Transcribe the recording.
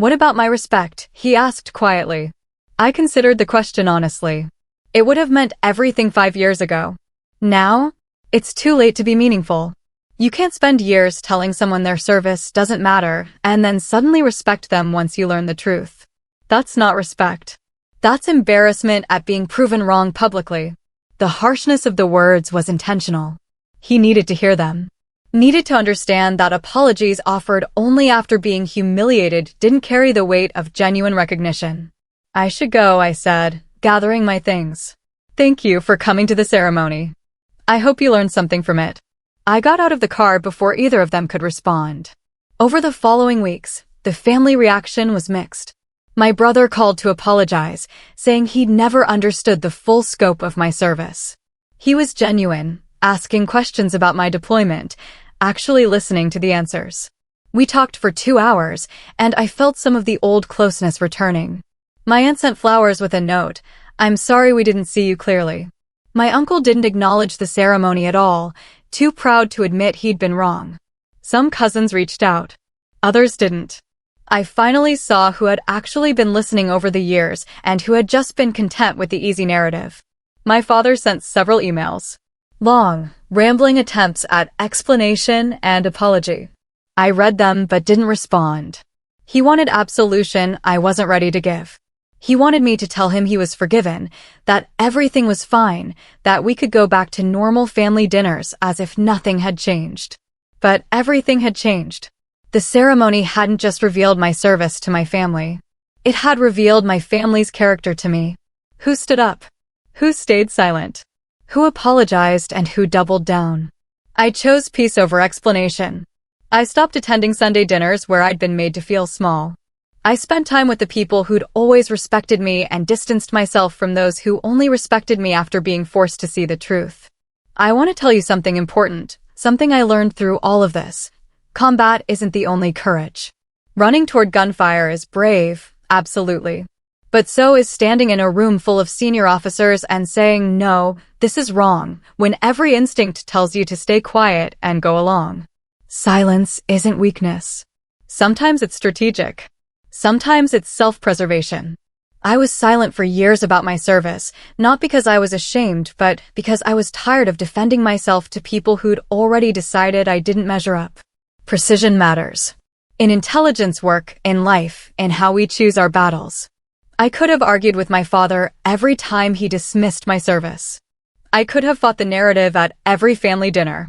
What about my respect? He asked quietly. I considered the question honestly. It would have meant everything 5 years ago. Now, it's too late to be meaningful. You can't spend years telling someone their service doesn't matter and then suddenly respect them once you learn the truth. That's not respect. That's embarrassment at being proven wrong publicly. The harshness of the words was intentional. He needed to hear them. Needed to understand that apologies offered only after being humiliated didn't carry the weight of genuine recognition. I should go, I said, gathering my things. Thank you for coming to the ceremony. I hope you learned something from it. I got out of the car before either of them could respond. Over the following weeks, the family reaction was mixed. My brother called to apologize, saying he'd never understood the full scope of my service. He was genuine, asking questions about my deployment, actually listening to the answers. We talked for 2 hours, and I felt some of the old closeness returning. My aunt sent flowers with a note, "I'm sorry we didn't see you clearly." My uncle didn't acknowledge the ceremony at all, too proud to admit he'd been wrong. Some cousins reached out. Others didn't. I finally saw who had actually been listening over the years and who had just been content with the easy narrative. My father sent several emails. Long, rambling attempts at explanation and apology. I read them but didn't respond. He wanted absolution I wasn't ready to give. He wanted me to tell him he was forgiven, that everything was fine, that we could go back to normal family dinners as if nothing had changed. But everything had changed. The ceremony hadn't just revealed my service to my family. It had revealed my family's character to me. Who stood up? Who stayed silent? Who apologized and who doubled down? I chose peace over explanation. I stopped attending Sunday dinners where I'd been made to feel small. I spent time with the people who'd always respected me and distanced myself from those who only respected me after being forced to see the truth. I want to tell you something important, something I learned through all of this. Combat isn't the only courage. Running toward gunfire is brave, absolutely. But so is standing in a room full of senior officers and saying, "No, this is wrong," when every instinct tells you to stay quiet and go along. Silence isn't weakness. Sometimes it's strategic. Sometimes it's self-preservation. I was silent for years about my service, not because I was ashamed, but because I was tired of defending myself to people who'd already decided I didn't measure up. Precision matters. In intelligence work, in life, in how we choose our battles. I could have argued with my father every time he dismissed my service. I could have fought the narrative at every family dinner.